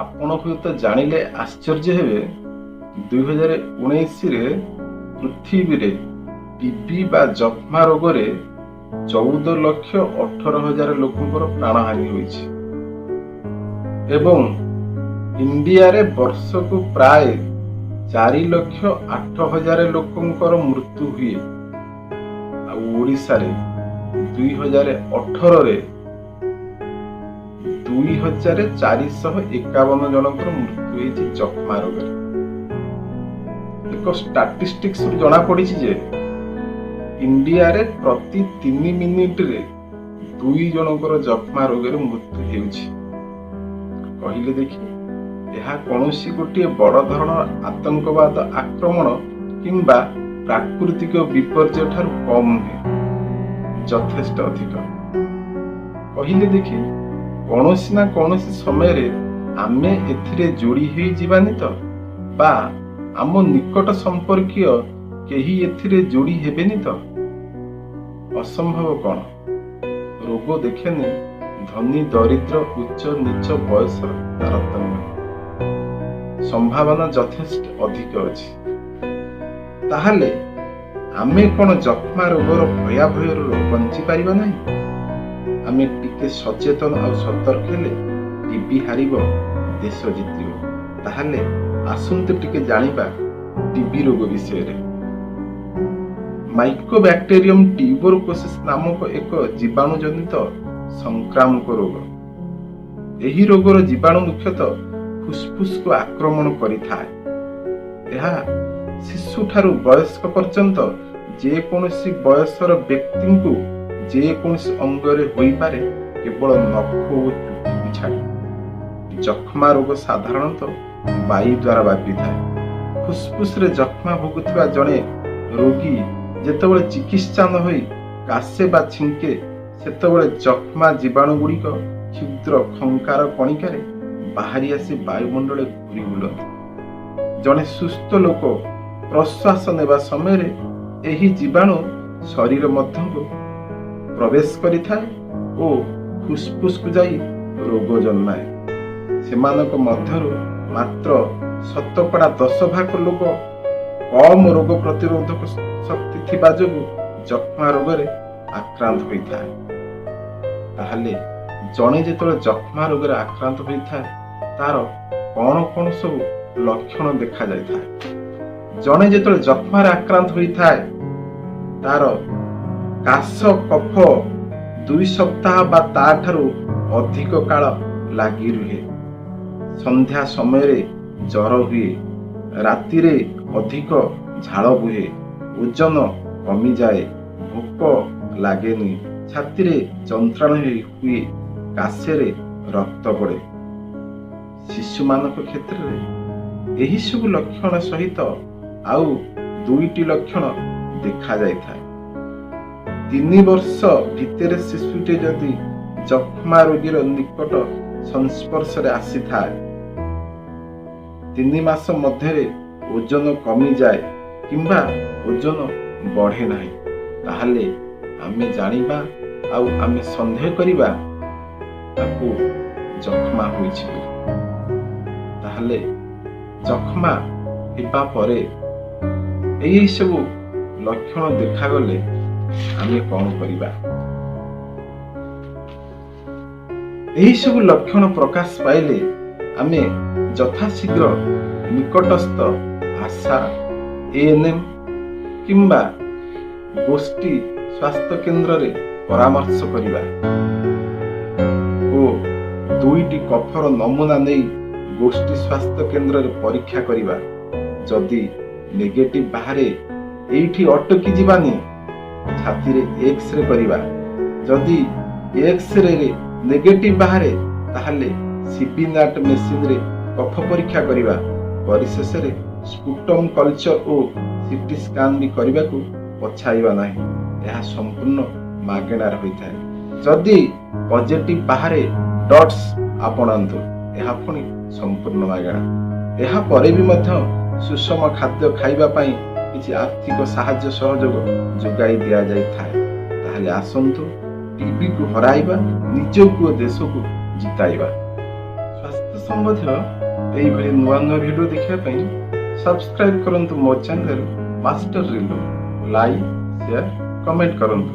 ଆପଣ ହୁଏତ ଜାଣିଲେ ଆଶ୍ଚର୍ଯ୍ୟ ହେବେ, 2019ରେ ପୃଥିବୀରେ ଟିବି ବା ଯକ୍ଷ୍ମା ରୋଗରେ 14,18,000 ଲୋକଙ୍କର ପ୍ରାଣହାନି ହୋଇଛି ଏବଂ ଇଣ୍ଡିଆରେ ବର୍ଷକୁ ପ୍ରାୟ 4,08,000 ଲୋକଙ୍କର ମୃତ୍ୟୁ ହୁଏ। ଆଉ ଓଡ଼ିଶାରେ 2018ରେ 2,451 ଜଣଙ୍କର ମୃତ୍ୟୁ ହୋଇଛି ଯକ୍ଷ୍ମା ରୋଗରେ। ଏକ ଷ୍ଟାଟିଷ୍ଟିକ୍ସରୁ ଜଣା ପଡିଛି ଯେ ଇଣ୍ଡିଆରେ ପ୍ରତି 3 ମିନିଟରେ 2 ଜଣଙ୍କର ଯକ୍ଷ୍ମା ରୋଗରେ ମୃତ୍ୟୁ ହେଉଛି। କହିଲେ ଦେଖି, ଏହା କୌଣସି ଗୋଟିଏ ବଡ଼ ଧରଣର ଆତଙ୍କବାଦ ଆକ୍ରମଣ କିମ୍ବା ପ୍ରାକୃତିକ ବିପର୍ଯ୍ୟୟ ଠାରୁ କମ୍ ନୁହେଁ, ଯଥେଷ୍ଟ ଅଧିକ। କହିଲେ ଦେଖି, କୌଣସି ନା କୌଣସି ସମୟରେ ଆମେ ଏଥିରେ ଯୋଡ଼ି ହୋଇଯିବାନି ତ? ବା ଆମ ନିକଟ ସମ୍ପର୍କୀୟ କେହି ଏଥିରେ ଯୋଡ଼ି ହେବେନି ତ? ଅସମ୍ଭବ କଣ? ରୋଗ ଦେଖେନି ଧନୀ ଦରିଦ୍ର ଉଚ୍ଚ ନିଚ ବୟସର ତାରତମ୍ୟ। ସମ୍ଭାବନା ଯଥେଷ୍ଟ ଅଧିକ ଅଛି। ତାହେଲେ ଆମେ କଣ ଯକ୍ଷ୍ମା ରୋଗର ଭୟାଭୟରୁ ବଞ୍ଚି ପାରିବା ନାହିଁ? ଆମେ ଟିକେ ସଚେତନ ଆଉ ସତର୍କ ହେଲେ ଟିବି ହାରିବ, ଦେଶ ଜିତିବ। ତାହେଲେ ଆସନ୍ତୁ ଟିକେ ଜାଣିବା ଟିବି ରୋଗ ବିଷୟରେ। ମାଇକୋବ୍ୟାକ୍ଟେରିୟମ ଟ୍ୟୁବରକୁଲୋସିସ୍ ନାମକ ଏକ ଜୀବାଣୁ ଜନିତ ସଂକ୍ରାମକ ରୋଗ। ଏହି ରୋଗର ଜୀବାଣୁ ମୁଖ୍ୟତଃ ଫୁସଫୁସକୁ ଆକ୍ରମଣ କରିଥାଏ। ଏହା ଶିଶୁ ଠାରୁ ବୟସ୍କ ପର୍ଯ୍ୟନ୍ତ ଯେକୌଣସି ବୟସର ବ୍ୟକ୍ତିଙ୍କୁ ଯେକୌଣସି ଅଙ୍ଗରେ ହୋଇପାରେ, କେବଳ ନଖ ଓ ଚୁଟିକୁ ଛାଡ଼ି। ଯକ୍ଷ୍ମା ରୋଗ ସାଧାରଣତଃ ବାୟୁ ଦ୍ୱାରା ବ୍ୟାପିଥାଏ। ଫୁସଫୁସରେ ଯକ୍ଷ୍ମା ଭୋଗୁଥିବା ଜଣେ ରୋଗୀ ଯେତେବେଳେ ଚିକିତ୍ସା ନ ହୋଇ କାଶେ ବା ଛିଙ୍କେ, ସେତେବେଳେ ଯକ୍ଷ୍ମା ଜୀବାଣୁ ଗୁଡ଼ିକ କ୍ଷୁଦ୍ର ଖଙ୍କାର କଣିକାରେ ବାହାରି ଆସି ବାୟୁମଣ୍ଡଳରେ ଘୁରି ବୁଲନ୍ତି। ଜଣେ ସୁସ୍ଥ ଲୋକ ପ୍ରଶ୍ୱାସ ନେବା ସମୟରେ ଏହି ଜୀବାଣୁ ଶରୀର ମଧ୍ୟକୁ ପ୍ରବେଶ କରିଥାଏ ଓ ଫୁସଫୁସକୁ ଯାଇ ରୋଗ ଜନ୍ମାଏ। ସେମାନଙ୍କ ମଧ୍ୟରୁ ମାତ୍ର 10% ଲୋକ କମ୍ ରୋଗ ପ୍ରତିରୋଧକ ଶକ୍ତି ଥିବା ଯୋଗୁଁ ଯକ୍ଷ୍ମା ରୋଗରେ ଆକ୍ରାନ୍ତ ହୋଇଥାଏ। ତାହେଲେ ଜଣେ ଯେତେବେଳେ ଯକ୍ଷ୍ମା ରୋଗରେ ଆକ୍ରାନ୍ତ ହୋଇଥାଏ, ତାର କଣ କଣ ସବୁ ଲକ୍ଷଣ ଦେଖାଯାଇଥାଏ? ଜଣେ ଯେତେବେଳେ ଯକ୍ଷ୍ମାରେ ଆକ୍ରାନ୍ତ ହୋଇଥାଏ, ତାର କାଶ କଫ 2 ସପ୍ତାହ ବା ତାଠାରୁ ଅଧିକ କାଳ ଲାଗି ରୁହେ। ସନ୍ଧ୍ୟା ସମୟରେ ଜ୍ୱର ହୁଏ, ରାତିରେ ଅଧିକ ଝାଳ ବୁହେ, ଓଜନ କମିଯାଏ, ଭୋକ ଲାଗେନି, ଛାତିରେ ଯନ୍ତ୍ରଣା ହୁଏ, କାଶରେ ରକ୍ତ ପଡ଼େ। ଶିଶୁମାନଙ୍କ କ୍ଷେତ୍ରରେ ଏହି ସବୁ ଲକ୍ଷଣ ସହିତ ଆଉ 2ଟି ଲକ୍ଷଣ ଦେଖାଯାଇଥାଏ। 3 ବର୍ଷ ଭିତରେ ଶିଶୁଟି ଯଦି ଯକ୍ଷ୍ମା ରୋଗୀର ନିକଟ ସଂସ୍ପର୍ଶରେ ଆସିଥାଏ, 3 ମାସ ମଧ୍ୟରେ ଓଜନ କମିଯାଏ କିମ୍ବା ଓଜନ ବଢ଼େ ନାହିଁ, ତାହେଲେ ଆମେ ଜାଣିବା ଆଉ ଆମେ ସନ୍ଦେହ କରିବା ତାକୁ ଯକ୍ଷ୍ମା ହୋଇଛି ବୋଲି। ତାହେଲେ ଯକ୍ଷ୍ମା ହେବା ପରେ ଏହି ସବୁ ଲକ୍ଷଣ ଦେଖାଗଲେ ଆମେ କଣ କରିବା? ଏହି ସବୁ ଲକ୍ଷଣ ପ୍ରକାଶ ପାଇଲେ ଆମେ ଯଥାଶୀଘ୍ର ନିକଟସ୍ଥ ଆଶା, ANM କିମ୍ବା ଗୋଷ୍ଠୀ ସ୍ୱାସ୍ଥ୍ୟ କେନ୍ଦ୍ରରେ ପରାମର୍ଶ କରିବା ଓ 2ଟି କଫର ନମୁନା ନେଇ ଗୋଷ୍ଠୀ ସ୍ୱାସ୍ଥ୍ୟ କେନ୍ଦ୍ରରେ ପରୀକ୍ଷା କରିବା। ଯଦି ନେଗେଟିଭ ବାହାରେ, ଏଇଠି ଅଟକି ଯିବାନି, ଛାତିରେ ଏକ୍ସରେ କରିବା। ଯଦି ଏକ୍ସରେରେ ନେଗେଟିଭ ବାହାରେ, ତାହେଲେ ସିବିନାଟ ମେସିନରେ କଫ ପରୀକ୍ଷା କରିବା। ପରିଶେଷରେ ସ୍ପୁଟମ୍ କଲଚର ଓ ସିଟି ସ୍କାନ ବି କରିବାକୁ ପଛାଇବା ନାହିଁ। ଏହା ସମ୍ପୂର୍ଣ୍ଣ ମାଗଣାରେ ହୋଇଥାଏ। ଯଦି ପଜିଟିଭ ବାହାରେ, ଡଟ୍ସ ଆପଣାନ୍ତୁ, ଏହା ପୁଣି ସମ୍ପୂର୍ଣ୍ଣ ମାଗଣା। ଏହା ପରେ ବି ମଧ୍ୟ ସୁଷମ ଖାଦ୍ୟ ଖାଇବା ପାଇଁ କିଛି ଆର୍ଥିକ ସାହାଯ୍ୟ ସହଯୋଗ ଯୋଗାଇ ଦିଆଯାଇଥାଏ। ତାହେଲେ ଆସନ୍ତୁ ଟିବିକୁ ହରାଇବା, ନିଜକୁ ଓ ଦେଶକୁ ଜିତାଇବା। ସ୍ୱାସ୍ଥ୍ୟ ସମ୍ବନ୍ଧୀୟ ଏଇଭଳି ନୂଆ ନୂଆ ଭିଡ଼ିଓ ଦେଖିବା ପାଇଁ ସବସ୍କ୍ରାଇବ୍ କରନ୍ତୁ ମୋ channel master Rilu. Like, share, comment କରନ୍ତୁ।